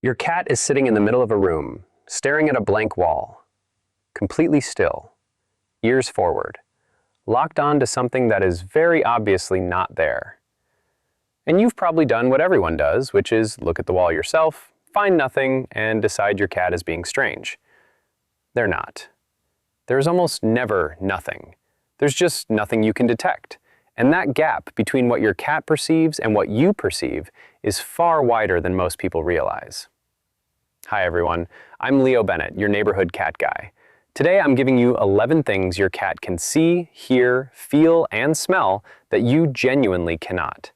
Your cat is sitting in the middle of a room, staring at a blank wall, completely still, ears forward, locked on to something that is very obviously not there. And you've probably done what everyone does, which is look at the wall yourself, find nothing, and decide your cat is being strange. They're not. There's almost never nothing. There's just nothing you can detect. And that gap between what your cat perceives and what you perceive is far wider than most people realize. Hi everyone, I'm Leo Bennett, your neighborhood cat guy. Today I'm giving you 11 things your cat can see, hear, feel, and smell that you genuinely cannot.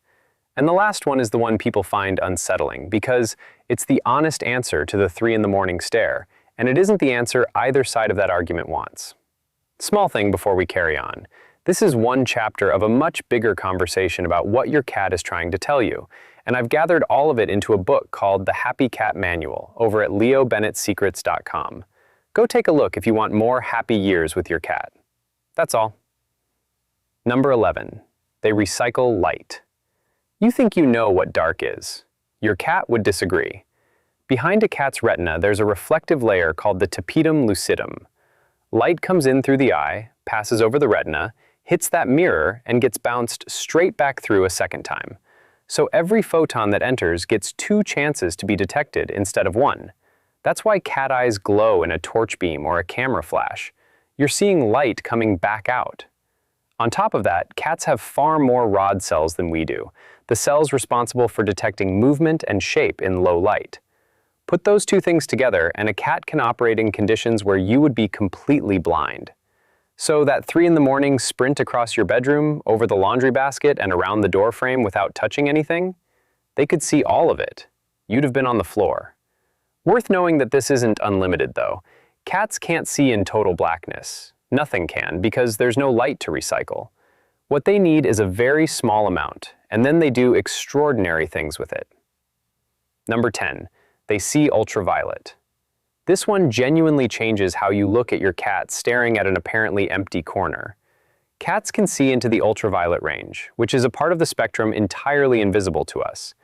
And the last one is the one people find unsettling because it's the honest answer to the 3 in the morning stare, and it isn't the answer either side of that argument wants. Small thing before we carry on. This is one chapter of a much bigger conversation about what your cat is trying to tell you, and I've gathered all of it into a book called The Happy Cat Manual over at leobennettsecrets.com. Go take a look if you want more happy years with your cat. That's all. Number 11. They recycle light. You think you know what dark is. Your cat would disagree. Behind a cat's retina, there's a reflective layer called the tapetum lucidum. Light comes in through the eye, passes over the retina, hits that mirror, and gets bounced straight back through a second time. So every photon that enters gets 2 chances to be detected instead of 1. That's why cat eyes glow in a torch beam or a camera flash. You're seeing light coming back out. On top of that, cats have far more rod cells than we do, the cells responsible for detecting movement and shape in low light. Put those 2 things together and a cat can operate in conditions where you would be completely blind. So that 3 in the morning sprint across your bedroom, over the laundry basket, and around the door frame without touching anything? They could see all of it. You'd have been on the floor. Worth knowing that this isn't unlimited, though. Cats can't see in total blackness. Nothing can, because there's no light to recycle. What they need is a very small amount, and then they do extraordinary things with it. Number 10. They see ultraviolet. This one genuinely changes how you look at your cat staring at an apparently empty corner. Cats can see into the ultraviolet range, which is a part of the spectrum entirely invisible to us.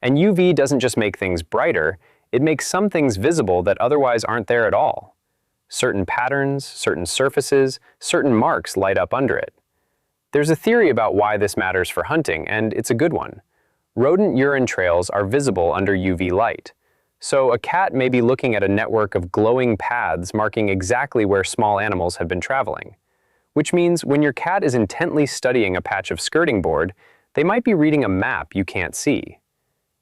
And UV doesn't just make things brighter, it makes some things visible that otherwise aren't there at all. Certain patterns, certain surfaces, certain marks light up under it. There's a theory about why this matters for hunting, and it's a good one. Rodent urine trails are visible under UV light. So a cat may be looking at a network of glowing paths marking exactly where small animals have been traveling. Which means when your cat is intently studying a patch of skirting board, they might be reading a map you can't see.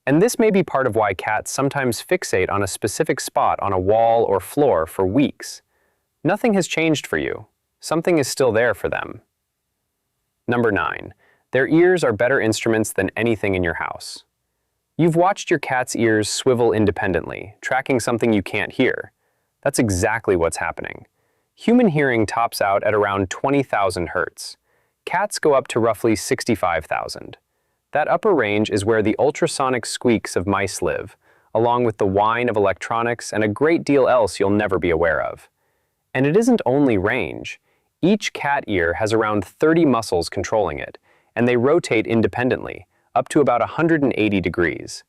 And this may be part of why cats sometimes fixate on a specific spot on a wall or floor for weeks. Nothing has changed for you. Something is still there for them. Number 9. Their ears are better instruments than anything in your house. You've watched your cat's ears swivel independently, tracking something you can't hear. That's exactly what's happening. Human hearing tops out at around 20,000 hertz. Cats go up to roughly 65,000. That upper range is where the ultrasonic squeaks of mice live, along with the whine of electronics and a great deal else you'll never be aware of. And it isn't only range. Each cat ear has around 30 muscles controlling it, and they rotate independently, up to about 180 degrees.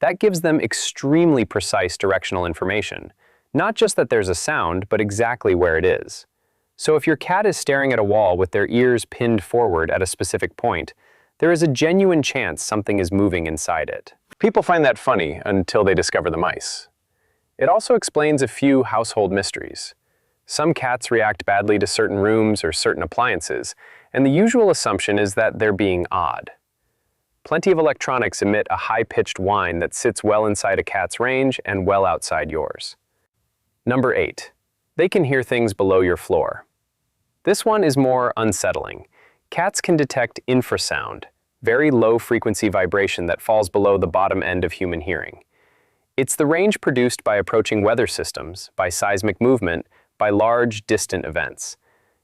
That gives them extremely precise directional information, not just that there's a sound, but exactly where it is. So if your cat is staring at a wall with their ears pinned forward at a specific point, there is a genuine chance something is moving inside it. People find that funny until they discover the mice. It also explains a few household mysteries. Some cats react badly to certain rooms or certain appliances, and the usual assumption is that they're being odd. Plenty of electronics emit a high-pitched whine that sits well inside a cat's range and well outside yours. Number 8. They can hear things below your floor. This one is more unsettling. Cats can detect infrasound, very low-frequency vibration that falls below the bottom end of human hearing. It's the range produced by approaching weather systems, by seismic movement, by large, distant events.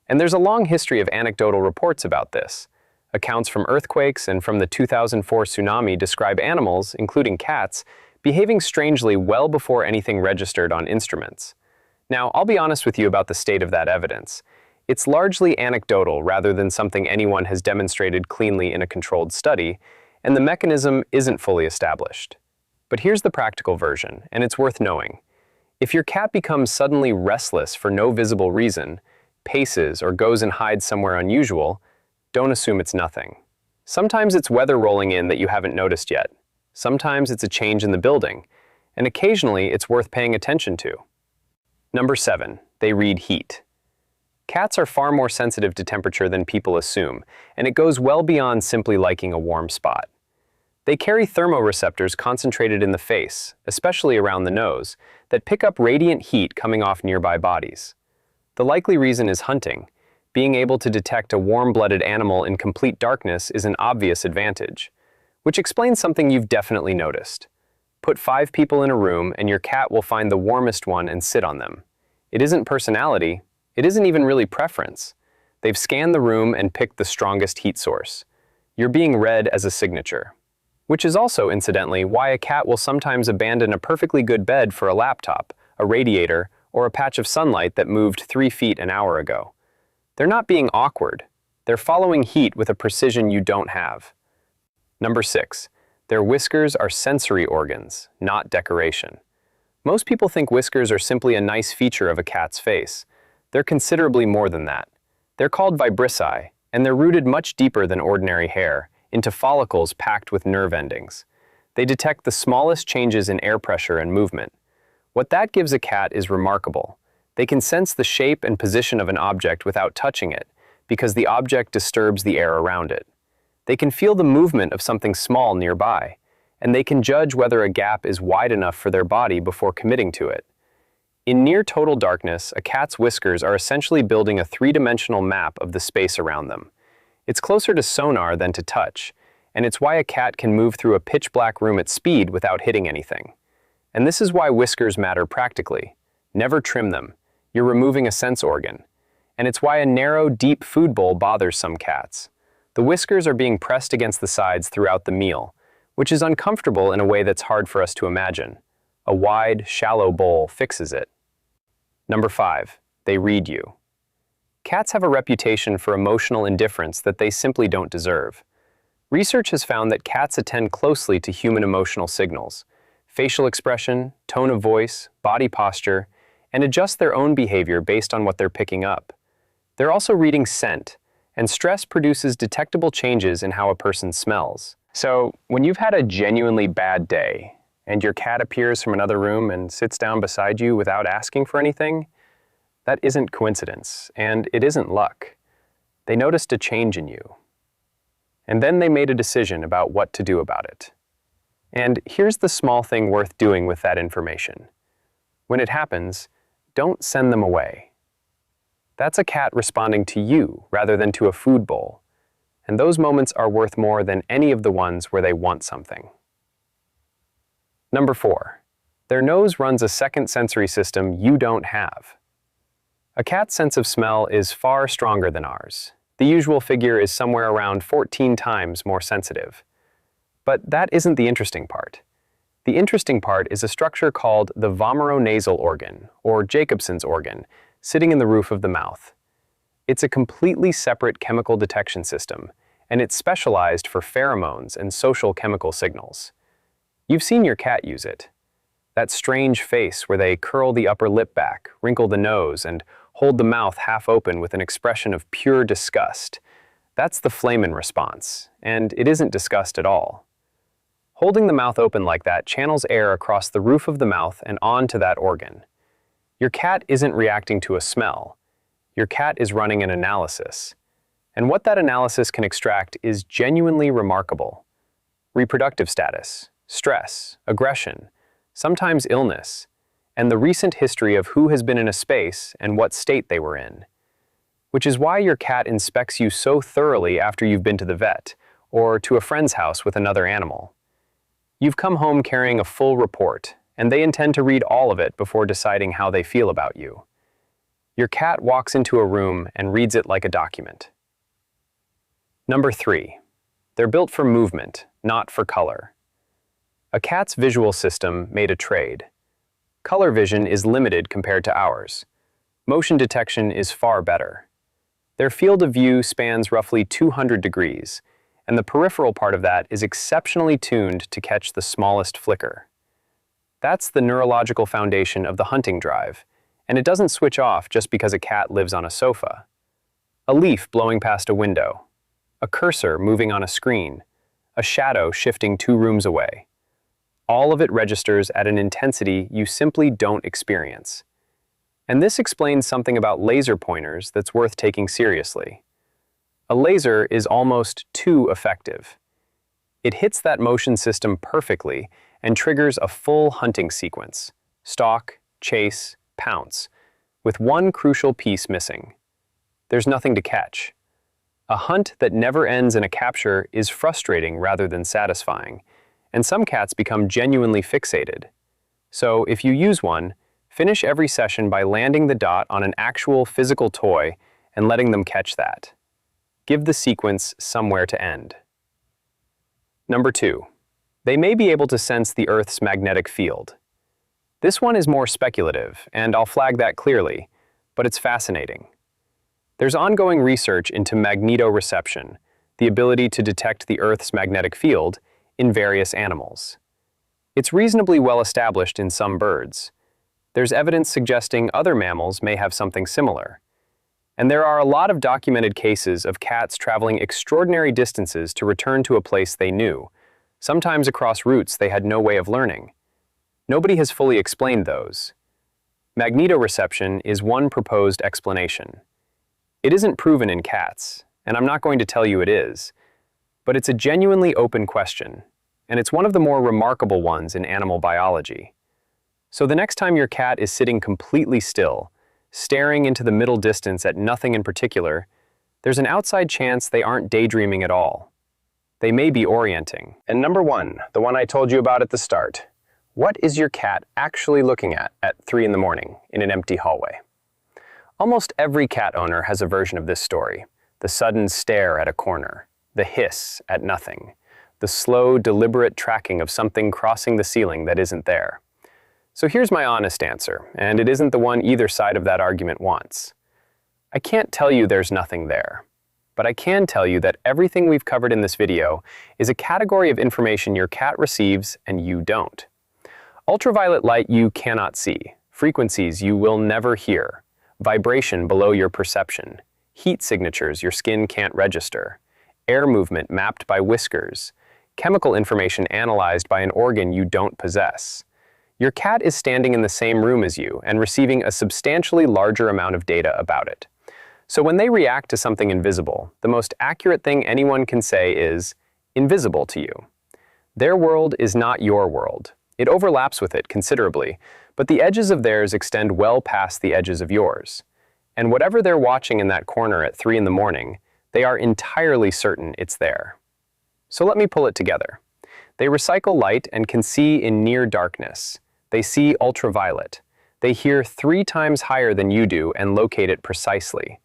And there's a long history of anecdotal reports about this. Accounts from earthquakes and from the 2004 tsunami describe animals, including cats, behaving strangely well before anything registered on instruments. Now, I'll be honest with you about the state of that evidence. It's largely anecdotal rather than something anyone has demonstrated cleanly in a controlled study, and the mechanism isn't fully established. But here's the practical version, and it's worth knowing. If your cat becomes suddenly restless for no visible reason, paces, or goes and hides somewhere unusual, don't assume it's nothing. Sometimes it's weather rolling in that you haven't noticed yet. Sometimes it's a change in the building, and occasionally it's worth paying attention to. Number 7, they read heat. Cats are far more sensitive to temperature than people assume, and it goes well beyond simply liking a warm spot. They carry thermoreceptors concentrated in the face, especially around the nose, that pick up radiant heat coming off nearby bodies. The likely reason is hunting. Being able to detect a warm-blooded animal in complete darkness is an obvious advantage, which explains something you've definitely noticed. Put 5 people in a room and your cat will find the warmest one and sit on them. It isn't personality, it isn't even really preference. They've scanned the room and picked the strongest heat source. You're being read as a signature. Which is also, incidentally, why a cat will sometimes abandon a perfectly good bed for a laptop, a radiator, or a patch of sunlight that moved 3 feet an hour ago. They're not being awkward. They're following heat with a precision you don't have. Number 6. Their whiskers are sensory organs, not decoration. Most people think whiskers are simply a nice feature of a cat's face. They're considerably more than that. They're called vibrissae, and they're rooted much deeper than ordinary hair, into follicles packed with nerve endings. They detect the smallest changes in air pressure and movement. What that gives a cat is remarkable. They can sense the shape and position of an object without touching it, because the object disturbs the air around it. They can feel the movement of something small nearby, and they can judge whether a gap is wide enough for their body before committing to it. In near total darkness, a cat's whiskers are essentially building a 3-dimensional map of the space around them. It's closer to sonar than to touch, and it's why a cat can move through a pitch-black room at speed without hitting anything. And this is why whiskers matter practically. Never trim them. You're removing a sense organ. And it's why a narrow, deep food bowl bothers some cats. The whiskers are being pressed against the sides throughout the meal, which is uncomfortable in a way that's hard for us to imagine. A wide, shallow bowl fixes it. Number 5, they read you. Cats have a reputation for emotional indifference that they simply don't deserve. Research has found that cats attend closely to human emotional signals, facial expression, tone of voice, body posture, and adjust their own behavior based on what they're picking up. They're also reading scent, and stress produces detectable changes in how a person smells. So, when you've had a genuinely bad day, and your cat appears from another room and sits down beside you without asking for anything, that isn't coincidence, and it isn't luck. They noticed a change in you. And then they made a decision about what to do about it. And here's the small thing worth doing with that information. When it happens, don't send them away. That's a cat responding to you rather than to a food bowl. And those moments are worth more than any of the ones where they want something. Number 4, their nose runs a second sensory system you don't have. A cat's sense of smell is far stronger than ours. The usual figure is somewhere around 14 times more sensitive. But that isn't the interesting part. The interesting part is a structure called the vomeronasal organ, or Jacobson's organ, sitting in the roof of the mouth. It's a completely separate chemical detection system, and it's specialized for pheromones and social chemical signals. You've seen your cat use it. That strange face where they curl the upper lip back, wrinkle the nose, and hold the mouth half open with an expression of pure disgust. That's the flamen response, and it isn't disgust at all. Holding the mouth open like that channels air across the roof of the mouth and onto that organ. Your cat isn't reacting to a smell. Your cat is running an analysis. And what that analysis can extract is genuinely remarkable. Reproductive status, stress, aggression, sometimes illness, and the recent history of who has been in a space and what state they were in. Which is why your cat inspects you so thoroughly after you've been to the vet, or to a friend's house with another animal. You've come home carrying a full report, and they intend to read all of it before deciding how they feel about you. Your cat walks into a room and reads it like a document. Number 3, they're built for movement, not for color. A cat's visual system made a trade. Color vision is limited compared to ours. Motion detection is far better. Their field of view spans roughly 200 degrees, and the peripheral part of that is exceptionally tuned to catch the smallest flicker. That's the neurological foundation of the hunting drive, and it doesn't switch off just because a cat lives on a sofa. A leaf blowing past a window, a cursor moving on a screen, a shadow shifting 2 rooms away. All of it registers at an intensity you simply don't experience. And this explains something about laser pointers that's worth taking seriously. A laser is almost too effective. It hits that motion system perfectly and triggers a full hunting sequence: stalk, chase, pounce, with one crucial piece missing. There's nothing to catch. A hunt that never ends in a capture is frustrating rather than satisfying, and some cats become genuinely fixated. So if you use one, finish every session by landing the dot on an actual physical toy and letting them catch that. Give the sequence somewhere to end. Number 2. They may be able to sense the Earth's magnetic field. This one is more speculative, and I'll flag that clearly, but it's fascinating. There's ongoing research into magnetoreception, the ability to detect the Earth's magnetic field, in various animals. It's reasonably well established in some birds. There's evidence suggesting other mammals may have something similar. And there are a lot of documented cases of cats traveling extraordinary distances to return to a place they knew, sometimes across routes they had no way of learning. Nobody has fully explained those. Magnetoreception is one proposed explanation. It isn't proven in cats, and I'm not going to tell you it is, but it's a genuinely open question, and it's one of the more remarkable ones in animal biology. So the next time your cat is sitting completely still, staring into the middle distance at nothing in particular, there's an outside chance they aren't daydreaming at all. They may be orienting. And number 1, the one I told you about at the start. What is your cat actually looking at 3 in the morning in an empty hallway? Almost every cat owner has a version of this story. The sudden stare at a corner, the hiss at nothing, the slow, deliberate tracking of something crossing the ceiling that isn't there. So here's my honest answer, and it isn't the one either side of that argument wants. I can't tell you there's nothing there, but I can tell you that everything we've covered in this video is a category of information your cat receives and you don't. Ultraviolet light you cannot see, frequencies you will never hear, vibration below your perception, heat signatures your skin can't register, air movement mapped by whiskers, chemical information analyzed by an organ you don't possess. Your cat is standing in the same room as you and receiving a substantially larger amount of data about it. So when they react to something invisible, the most accurate thing anyone can say is invisible to you. Their world is not your world. It overlaps with it considerably, but the edges of theirs extend well past the edges of yours. And whatever they're watching in that corner at 3 in the morning, they are entirely certain it's there. So let me pull it together. They recycle light and can see in near darkness. They see ultraviolet. They hear 3 times higher than you do and locate it precisely.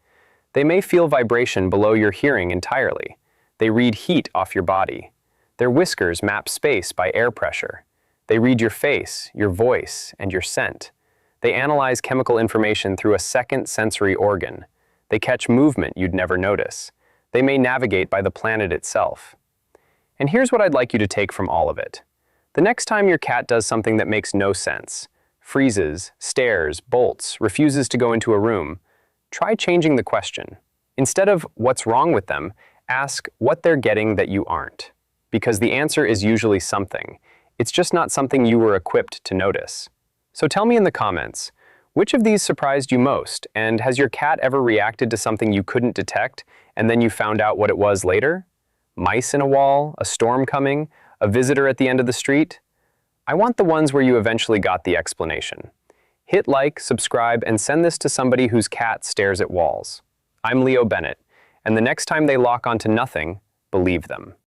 They may feel vibration below your hearing entirely. They read heat off your body. Their whiskers map space by air pressure. They read your face, your voice, and your scent. They analyze chemical information through a second sensory organ. They catch movement you'd never notice. They may navigate by the planet itself. And here's what I'd like you to take from all of it. The next time your cat does something that makes no sense, freezes, stares, bolts, refuses to go into a room, try changing the question. Instead of what's wrong with them, ask what they're getting that you aren't. Because the answer is usually something. It's just not something you were equipped to notice. So tell me in the comments, which of these surprised you most, and has your cat ever reacted to something you couldn't detect and then you found out what it was later? Mice in a wall, a storm coming, a visitor at the end of the street? I want the ones where you eventually got the explanation. Hit like, subscribe, and send this to somebody whose cat stares at walls. I'm Leo Bennett, and the next time they lock onto nothing, believe them.